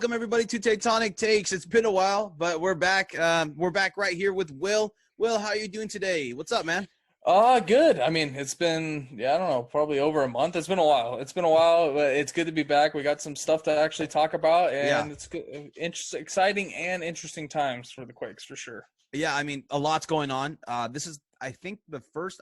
Welcome everybody to Tectonic Takes. It's been a while, but we're back. We're back right here with Will. Will, how are you doing today? What's up, man? Good. I mean, it's been, I don't know, probably over a month. It's been a while. But it's good to be back. We got some stuff to actually talk about, and It's good, exciting and interesting times for the Quakes for sure. Yeah, I mean, a lot's going on. This is, I think, the first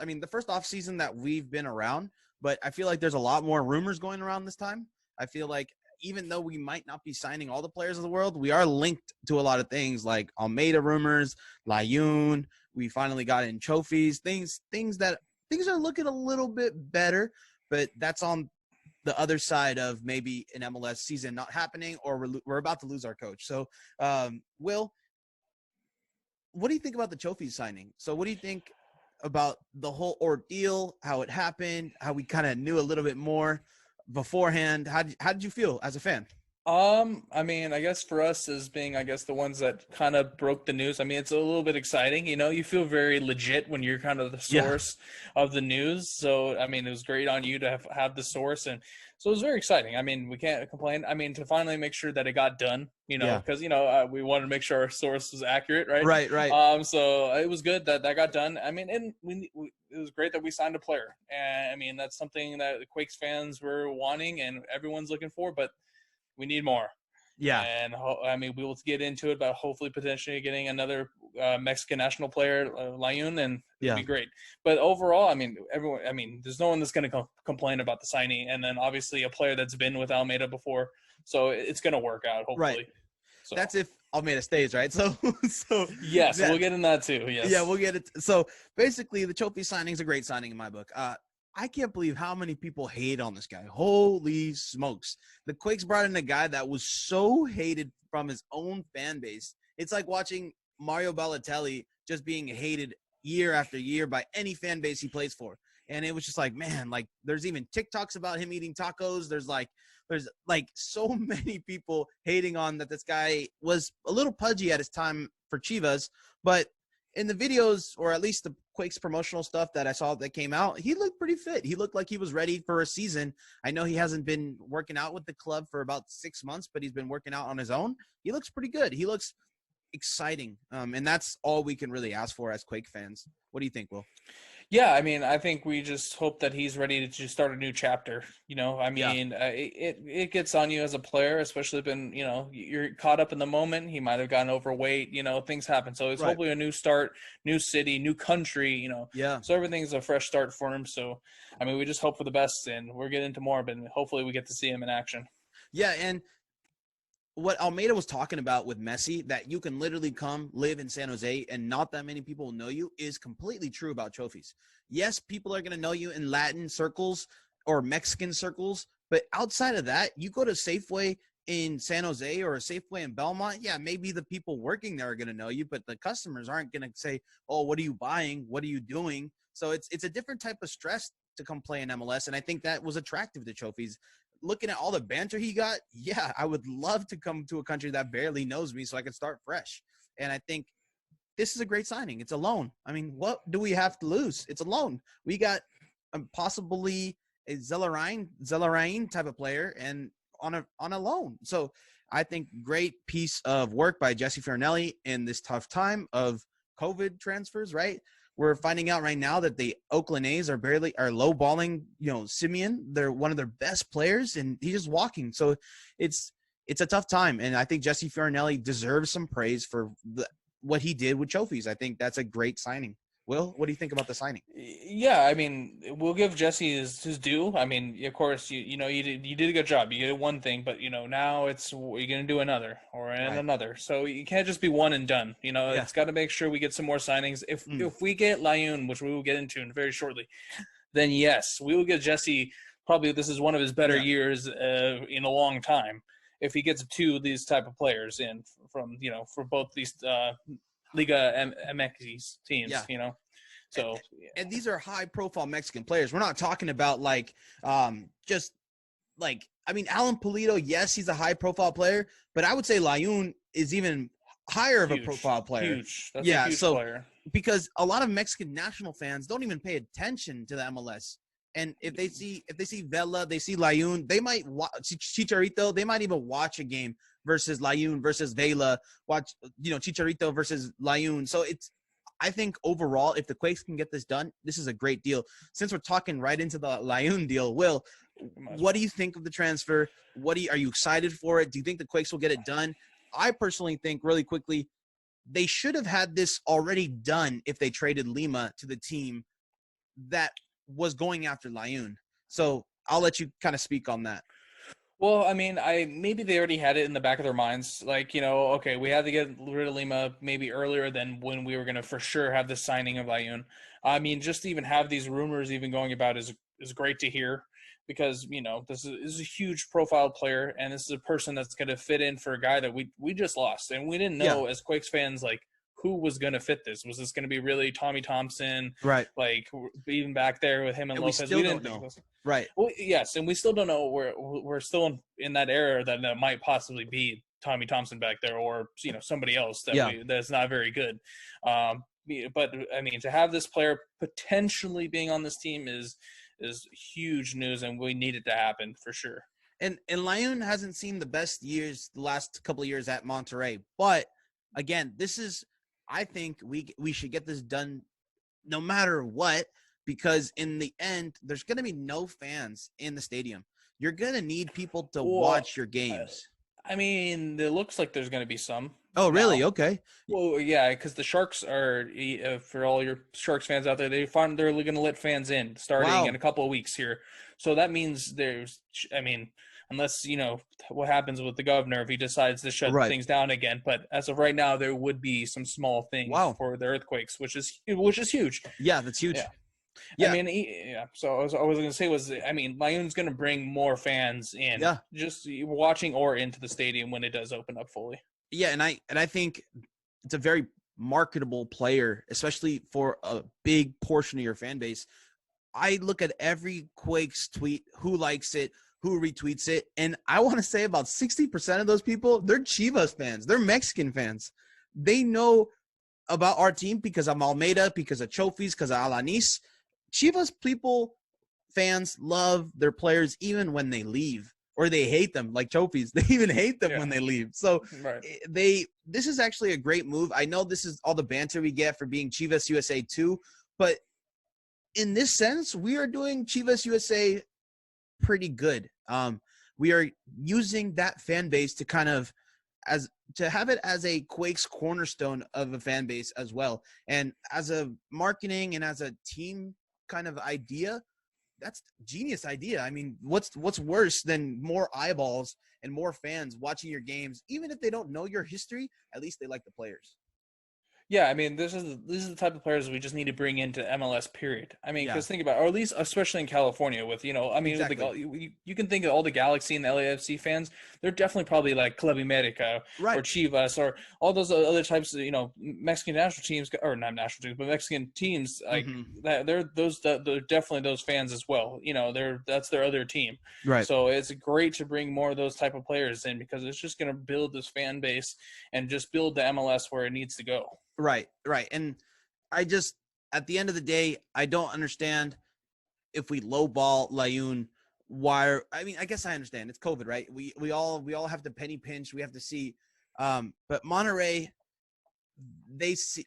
off season that we've been around, but I feel like there's a lot more rumors going around this time. I feel like even though we might not be signing all the players of the world, we are linked to a lot of things like Almeyda rumors, Layun. We finally got in trophies, things are looking a little bit better, but that's on the other side of maybe an MLS season not happening, or we're about to lose our coach. So, Will, what do you think about the trophies signing? So what do you think about the whole ordeal, how it happened, how we kind of knew a little bit more beforehand? How did you feel as a fan? I mean, I guess for us as being, I guess, the ones that kind of broke the news, I mean, it's a little bit exciting. You know, you feel very legit when you're kind of the source of the news. So, I mean, it was great on you to have the source. And so it was very exciting. I mean, we can't complain. I mean, to finally make sure that it got done, you know, because, we wanted to make sure our source was accurate, right? Right. So it was good that got done. I mean, and it was great that we signed a player. And I mean, that's something that the Quakes fans were wanting and everyone's looking for, but we need more. Yeah. And I mean, we will get into it, but hopefully potentially getting another Mexican national player, Layun, and it'd be great. But overall, I mean, there's no one that's going to complain about the signing. And then obviously a player that's been with Almeyda before. So it's going to work out, hopefully. Right. So. That's if Almeyda stays, right? So yes, we'll get in that too. Yes. Yeah, we'll get it. So basically the trophy signing is a great signing in my book. I can't believe how many people hate on this guy. Holy smokes. The Quakes brought in a guy that was so hated from his own fan base. It's like watching Mario Balotelli just being hated year after year by any fan base he plays for. And it was just like, man, like there's even TikToks about him eating tacos. There's so many people hating on that this guy was a little pudgy at his time for Chivas, but in the videos, or at least the Quakes promotional stuff that I saw that came out, he looked pretty fit. He looked like he was ready for a season. I know he hasn't been working out with the club for about 6 months, but he's been working out on his own. He looks pretty good. He looks exciting. And that's all we can really ask for as Quake fans. What do you think, Will? Yeah, I mean, I think we just hope that he's ready to just start a new chapter. You know, I mean, it gets on you as a player, especially when, you know, you're caught up in the moment. He might have gotten overweight, you know, things happen. So it's hopefully a new start, new city, new country, you know. Yeah. So everything's a fresh start for him. So, I mean, we just hope for the best, and we're getting into more, but hopefully we get to see him in action. Yeah, and what Almeyda was talking about with Messi, that you can literally come live in San Jose and not that many people know you, is completely true about trophies. Yes, people are going to know you in Latin circles or Mexican circles, but outside of that, you go to Safeway in San Jose or a Safeway in Belmont, yeah, maybe the people working there are going to know you, but the customers aren't going to say, oh, what are you buying? What are you doing? So it's a different type of stress to come play in MLS, and I think that was attractive to trophies. Looking at all the banter he got, yeah, I would love to come to a country that barely knows me so I could start fresh. And I think this is a great signing. It's a loan. I mean, what do we have to lose? It's a loan. We got possibly a Zelarain type of player and on a loan. So I think great piece of work by Jesse Fioranelli in this tough time of COVID transfers, right? We're finding out right now that the Oakland A's are low balling, you know, Simeon. They're one of their best players, and he's just walking. So it's a tough time, and I think Jesse Fioranelli deserves some praise for what he did with trophies. I think that's a great signing. Will, what do you think about the signing? Yeah, I mean, we'll give Jesse his due. I mean, of course, you did a good job. You did one thing, but, you know, now you're going to do another another. So you can't just be one and done. You know, It's got to make sure we get some more signings. If we get Layun, which we will get into very shortly, then yes, we will get Jesse. Probably this is one of his better years in a long time. if he gets two of these type of players in from for both these Liga MX teams, Yeah. So and these are high profile Mexican players. We're not talking about like just like, I mean, Alan Pulido, yes, he's a high profile player, but I would say Layun is even higher of a profile player. Huge. That's a huge player. Because a lot of Mexican national fans don't even pay attention to the MLS. And if they see Vela, they see Layun, they might watch Chicharito, they might even watch a game versus Layun versus Vela, watch, Chicharito versus Layun. So I think overall, if the Quakes can get this done, this is a great deal. Since we're talking right into the Layun deal, Will, what do you think of the transfer? Are you excited for it? Do you think the Quakes will get it done? I personally think, really quickly, they should have had this already done if they traded Lima to the team that was going after Layun. So I'll let you kind of speak on that. Well, I mean, maybe they already had it in the back of their minds, like, okay, we had to get rid of Lima maybe earlier than when we were going to for sure have the signing of Layun. I mean, just to even have these rumors even going about is great to hear, because this is a huge profile player, and this is a person that's going to fit in for a guy that we just lost, and we didn't know as Quakes fans, like, who was going to fit this. Was this going to be really Tommy Thompson? Right. Like, even back there with him and Lopez, we still don't know. Right. Well, yes, and we still don't know. We're still in that era that might possibly be Tommy Thompson back there, or somebody else that's not very good. But I mean, to have this player potentially being on this team is huge news, and we need it to happen for sure. And Layun hasn't seen the best years the last couple of years at Monterrey, but again, I think we should get this done no matter what, because in the end, there's going to be no fans in the stadium. You're going to need people to watch your games. I mean, it looks like there's going to be some. Oh, really? Okay. Well, yeah, because the Sharks are, for all your Sharks fans out there, they're going to let fans in starting in a couple of weeks here. So that means unless, what happens with the governor if he decides to shut things down again. But as of right now, there would be some small things for the Earthquakes, which is huge. Yeah, that's huge. Yeah. I mean, so I was going to say Layun's going to bring more fans in, just watching or into the stadium when it does open up fully. Yeah, and I think it's a very marketable player, especially for a big portion of your fan base. I look at every Quakes tweet, who likes it, who retweets it, and I want to say about 60% of those people, they're Chivas fans. They're Mexican fans. They know about our team because of Almeyda, because of Chofis, because of Alanis. Chivas fans love their players even when they leave, or they hate them, like Chofis. They even hate them when they leave. So this is actually a great move. I know this is all the banter we get for being Chivas USA too, but in this sense, we are doing Chivas USA pretty good. We are using that fan base to kind of have it as a Quakes cornerstone of a fan base as well. And as a marketing and as a team kind of idea, that's a genius idea. I mean, what's worse than more eyeballs and more fans watching your games? Even if they don't know your history, at least they like the players. Yeah, I mean, this is the type of players we just need to bring into MLS. Period. I mean, because think about it, or at least especially in California, with exactly. You can think of all the Galaxy and the LAFC fans. They're definitely probably like Club America or Chivas or all those other types of Mexican national teams, or not national teams, but Mexican teams like that. They're definitely those fans as well. That's their other team. Right. So it's great to bring more of those type of players in, because it's just going to build this fan base and just build the MLS where it needs to go. Right. And at the end of the day, I don't understand if we lowball Layun. I guess I understand. It's COVID, right? We all have to penny pinch. We have to see. But Monterrey, they see.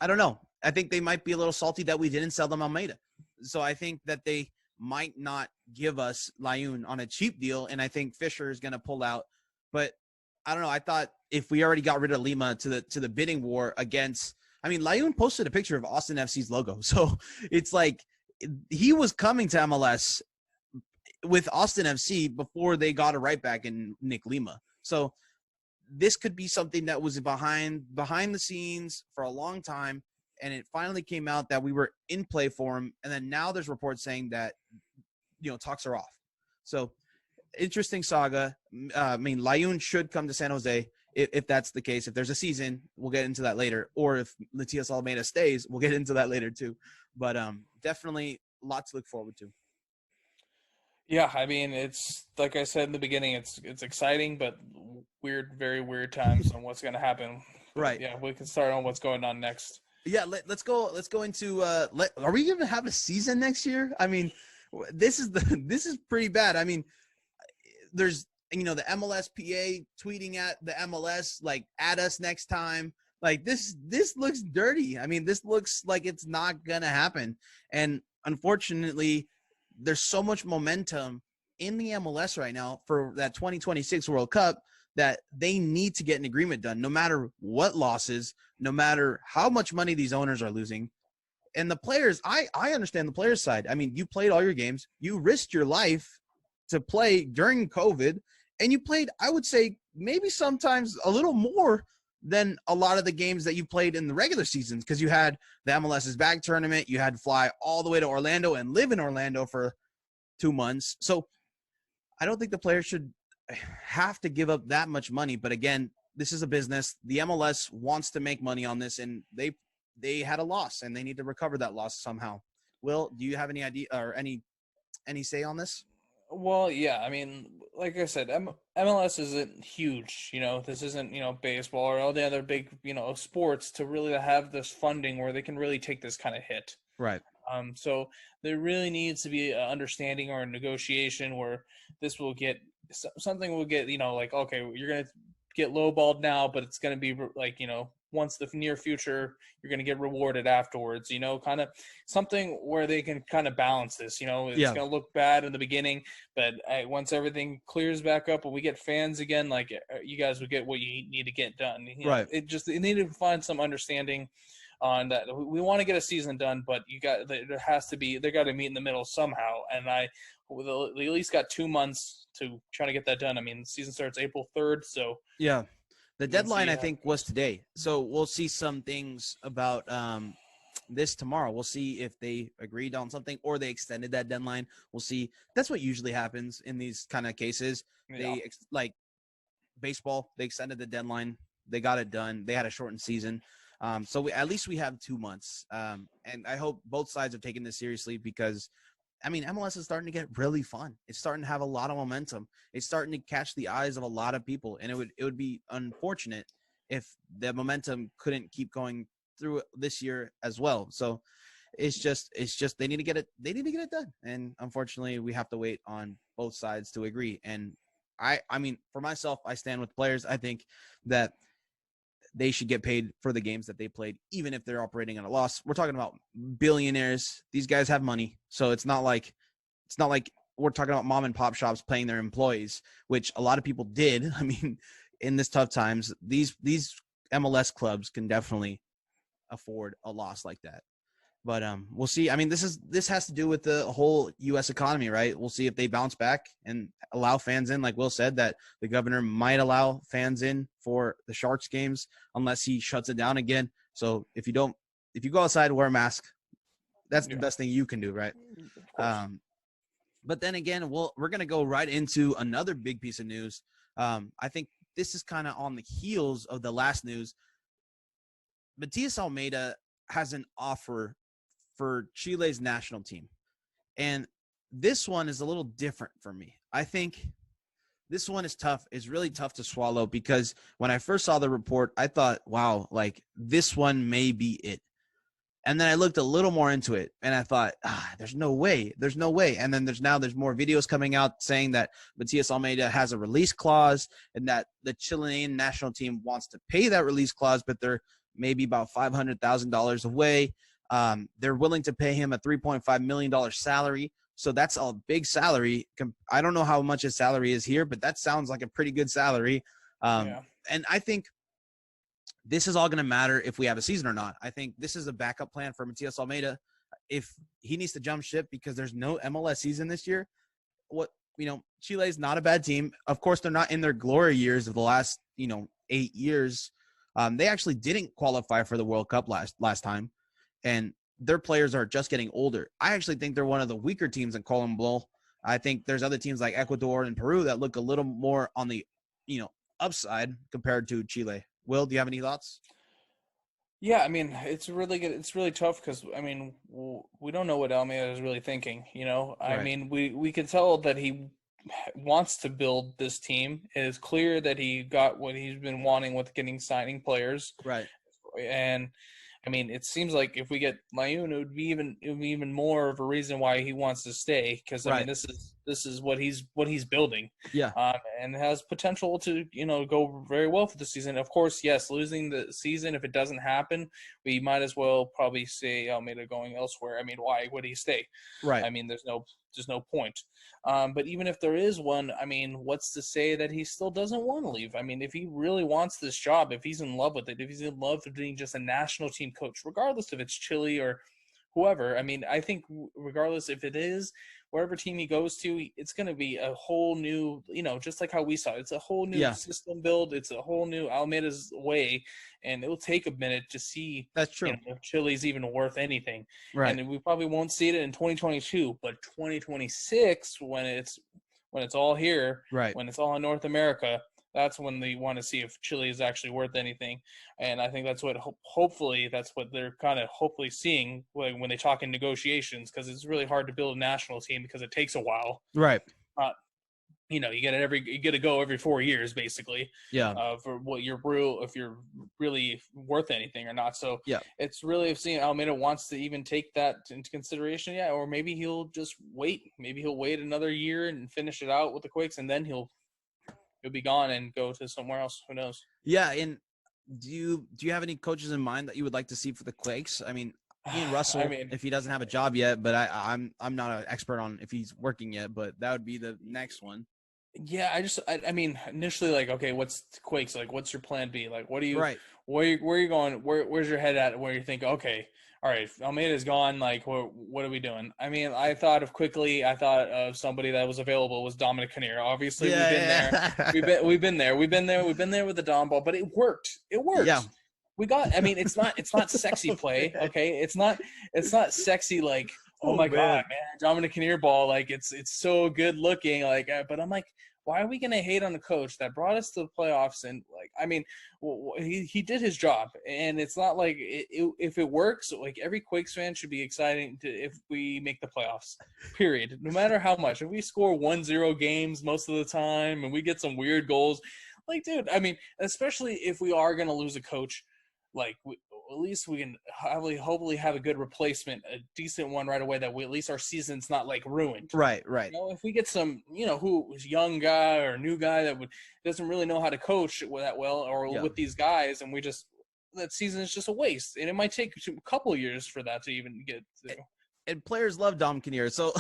I don't know. I think they might be a little salty that we didn't sell them Almeyda. So I think that they might not give us Layun on a cheap deal, and I think Fisher is going to pull out. But I don't know. I thought if we already got rid of Lima to the bidding war against, Layun posted a picture of Austin FC's logo. So it's like he was coming to MLS with Austin FC before they got a right back in Nick Lima. So this could be something that was behind the scenes for a long time. And it finally came out that we were in play for him. And then now there's reports saying that, talks are off. So interesting saga. I mean, Layun should come to San Jose if that's the case. If there's a season, we'll get into that later. Or if Matias Almeyda stays, we'll get into that later too. But definitely a lot to look forward to. Yeah, I mean, it's like I said in the beginning, it's exciting, but weird, very weird times on what's going to happen. But Right. yeah, we can start on what's going on next. Yeah, let's go into are we going to have a season next year? I mean, this is pretty bad. I mean, there's the MLSPA tweeting at the MLS like at us next time. Like this looks dirty. I mean, this looks like it's not going to happen. And unfortunately, there's so much momentum in the MLS right now for that 2026 World Cup that they need to get an agreement done, no matter what losses, no matter how much money these owners are losing. And the players, I understand the players' side. I mean, you played all your games. You risked your life to play during COVID, and you played, I would say, maybe sometimes a little more than a lot of the games that you played in the regular seasons, because you had the MLS's back tournament. You had to fly all the way to Orlando and live in Orlando for 2 months. So I don't think the players should have to give up that much money. But again, this is a business. The MLS wants to make money on this, and they had a loss, and they need to recover that loss somehow. Will, do you have any idea or any say on this? Well, yeah, I mean, like I said, MLS isn't huge. This isn't baseball or all the other big sports to really have this funding where they can really take this kind of hit. Right. So there really needs to be an understanding or a negotiation where this will get something will get like, okay, you're gonna get lowballed now, but it's gonna be like once the near future, you're going to get rewarded afterwards, kind of something where they can kind of balance this, it's going to look bad in the beginning, but once everything clears back up and we get fans again, like you guys will get what you need to get done. Right. They need to find some understanding on that. We want to get a season done, but they got to meet in the middle somehow. And they at least got 2 months to try to get that done. I mean, the season starts April 3rd. So yeah. The deadline, I think, was today. So we'll see some things about this tomorrow. We'll see if they agreed on something or they extended that deadline. We'll see. That's what usually happens in these kind of cases. Yeah. Like baseball, they extended the deadline. They got it done. They had a shortened season. So at least we have 2 months. And I hope both sides have taken this seriously because – I mean, MLS is starting to get really fun. It's starting to have a lot of momentum. It's starting to catch the eyes of a lot of people, and it would be unfortunate if the momentum couldn't keep going through this year as well. So it's just they need to get it done, and unfortunately, we have to wait on both sides to agree. And I mean, for myself, I stand with players. I think that they should get paid for the games that they played, even if they're operating at a loss. We're talking about billionaires. These guys have money. So it's not like we're talking about mom and pop shops paying their employees, which a lot of people did. I mean, in this tough times, these MLS clubs can definitely afford a loss like that. But we'll see. I mean, this has to do with the whole U.S. economy, right? We'll see if they bounce back and allow fans in. Like Will said, that the governor might allow fans in for the Sharks games unless he shuts it down again. So if you go outside, wear a mask. That's the best thing you can do, right? But then again, we're gonna go right into another big piece of news. I think this is kind of on the heels of the last news. Matias Almeyda has an offer for Chile's national team. And this one is a little different for me. I think this one is tough. It's really tough to swallow because when I first saw the report, I thought, wow, like this one may be it. And then I looked a little more into it and I thought, there's no way. There's no way. And then there's more videos coming out saying that Matias Almeyda has a release clause and that the Chilean national team wants to pay that release clause, but they're maybe about $500,000 away. They're willing to pay him a $3.5 million salary. So that's a big salary. I don't know how much his salary is here, but that sounds like a pretty good salary. And I think this is all going to matter if we have a season or not. I think this is a backup plan for Matias Almeyda. If he needs to jump ship because there's no MLS season this year, Chile is not a bad team. Of course, they're not in their glory years of the last, 8 years. They actually didn't qualify for the World Cup last time. And their players are just getting older. I actually think they're one of the weaker teams in Colombo. I think there's other teams like Ecuador and Peru that look a little more on the, upside compared to Chile. Will, do you have any thoughts? Yeah, I mean, it's really good. It's really tough because I mean, we don't know what Almeida is really thinking. I Right. mean, we can tell that he wants to build this team. It is clear that he got what he's been wanting with signing players, Right. and I mean, it seems like if we get Layun, it would be even more of a reason why he wants to stay. Because I mean, Right. this is what he's building, Yeah. and has potential to go very well for the season. Of course, yes, losing the season if it doesn't happen, we might as well probably say Almeida going elsewhere. I mean, why would he stay? Right. I mean, there's no point. But even if there is one, I mean, what's to say that he still doesn't want to leave? I mean, if he really wants this job, if he's in love with it, if he's in love with being just a national team coach, regardless if it's Chile or whoever, I mean, I think regardless if it is, wherever team he goes to, it's going to be a whole new, just like how we saw it. It's a whole new system build. It's a whole new Almeida's way, and it will take a minute to see. That's true. If Chile's even worth anything. Right. And we probably won't see it in 2022, but 2026, when it's all here, right. when it's all in North America, that's when they want to see if Chile is actually worth anything. And I think that's what hopefully that's what they're kind of hopefully seeing when they talk in negotiations, because it's really hard to build a national team because it takes a while. Right. You get to go every 4 years basically. Yeah. For what if you're really worth anything or not. So yeah, it's really if seeing Almeida wants to even take that into consideration. Yeah. Or maybe he'll just wait. Maybe he'll wait another year and finish it out with the Quakes, and then he'll be gone and go to somewhere else. Who knows? Yeah. And do you have any coaches in mind that you would like to see for the Quakes? I mean, Ian Russell, if he doesn't have a job yet, but I'm not an expert on if he's working yet, but that would be the next one. Yeah, I mean, initially, like, okay, what's Quakes? Like, what's your plan B? Like, what do you, right. where are you going? Where's your head at? Where you think, okay, all right, Almeida's gone. Like, what are we doing? I mean, I thought of somebody that was available was Dominic Kinnear. Obviously, we've been there. We've been there with the Dom ball, but it worked. Yeah. We got. I mean, it's not sexy play. Okay, it's not sexy like. Oh my God, man, Dominic Kinnear ball, like it's so good looking, like. But I'm like, why are we gonna hate on a coach that brought us to the playoffs? And like, I mean, he did his job, and it's not like if it works, like every Quakes fan should be excited if we make the playoffs. Period. No matter how much, if we score 1-0 games most of the time, and we get some weird goals, like, dude, I mean, especially if we are gonna lose a coach, like. At least we can hopefully have a good replacement, a decent one right away, that at least our season's not like ruined. Right. If we get some, who's young guy or new guy that doesn't really know how to coach that well, or with these guys, and that season is just a waste, and it might take a couple of years for that to even get through. And players love Dom Kinnear. So,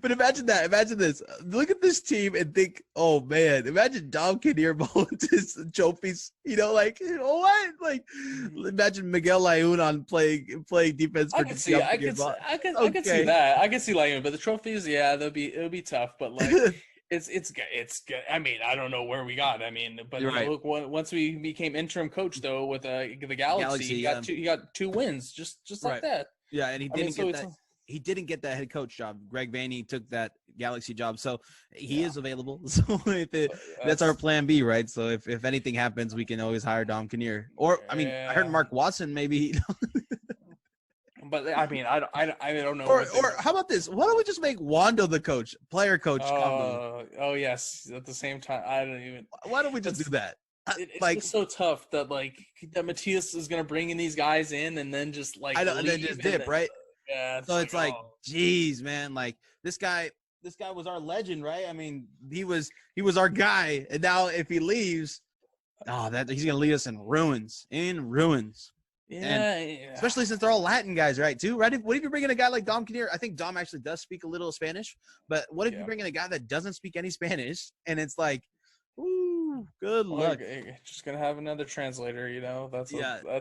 but imagine that. Imagine this. Look at this team and think, oh man, imagine Dom Kinnear bowling his trophies. Like, what? Like, imagine Miguel Layun on playing defense. I can see that. I can see Layun, but the trophies, yeah, it'll be tough. But like, it's good. I mean, I don't know where we got. I mean, but look, once we became interim coach though with the Galaxy, he got 2 wins just like that. Yeah, and he didn't get that head coach job. Greg Vaney took that Galaxy job, so he is available. So that's our plan B, right? So if anything happens, we can always hire Dom Kinnear. Or I mean, I heard Mark Watson maybe. But I mean, I don't know. Or how about this? Why don't we just make Wando the player coach? Oh yes. At the same time, I don't even. Why don't we just do that? It's so tough that Matias is gonna bring in these guys in and then just like I know, and then just dip, right? Yeah. So it's like, geez, man, like this guy was our legend, right? I mean, he was our guy, and now if he leaves, he's gonna leave us in ruins. Yeah, especially since they're all Latin guys, right? Too, right? What if you bring in a guy like Dom Kinnear? I think Dom actually does speak a little Spanish, but what if you bring in a guy that doesn't speak any Spanish, and it's like, ooh, good luck. Just gonna have another translator, That's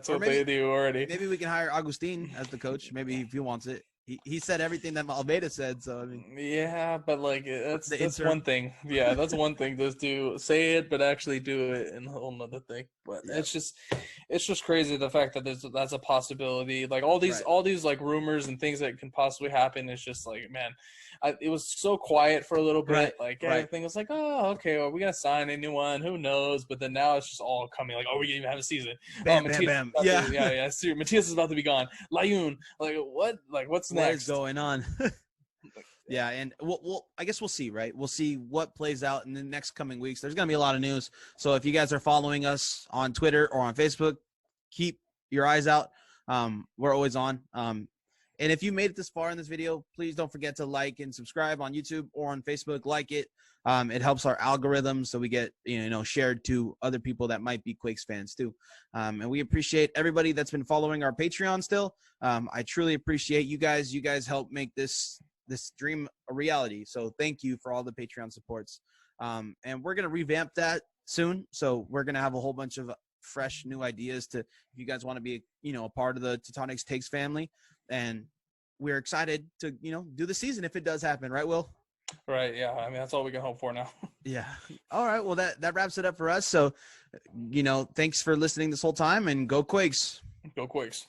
what maybe, they do already. Maybe we can hire Agustin as the coach. Maybe if he wants it. He said everything that Almeyda said. So I mean, Yeah, but like that's interim. one thing. Yeah, that's one thing. Just to say it, but actually do it, and a whole nother thing. But Yeah. it's just crazy the fact that that's a possibility. Like all these like rumors and things that can possibly happen. It's just like, man, it was so quiet for a little bit. Right, Like right. everything was like, oh, okay, well, we gotta sign anyone? Who knows? But then now it's just all coming. Like, oh, we can even have a season. Bam, oh, bam, bam. Yeah, yeah. Seriously, Matias is about to be gone. Layun, like what? Like what's What next? is going on? Yeah, and we'll I guess we'll see, right? We'll see what plays out in the next coming weeks. There's going to be a lot of news. So if you guys are following us on Twitter or on Facebook, keep your eyes out. We're always on. And if you made it this far in this video, please don't forget to like and subscribe on YouTube or on Facebook. Like it. It helps our algorithm so we get, shared to other people that might be Quakes fans too. And we appreciate everybody that's been following our Patreon still. I truly appreciate you guys. You guys help make this dream a reality. So thank you for all the Patreon supports. And we're going to revamp that soon. So we're going to have a whole bunch of fresh new ideas if you guys want to be, a part of the Tectonic Takes family. And we're excited to, do the season if it does happen. Right, Will? Right. Yeah. I mean, that's all we can hope for now. Yeah. All right. Well, that wraps it up for us. So, thanks for listening this whole time, and go Quakes. Go Quakes.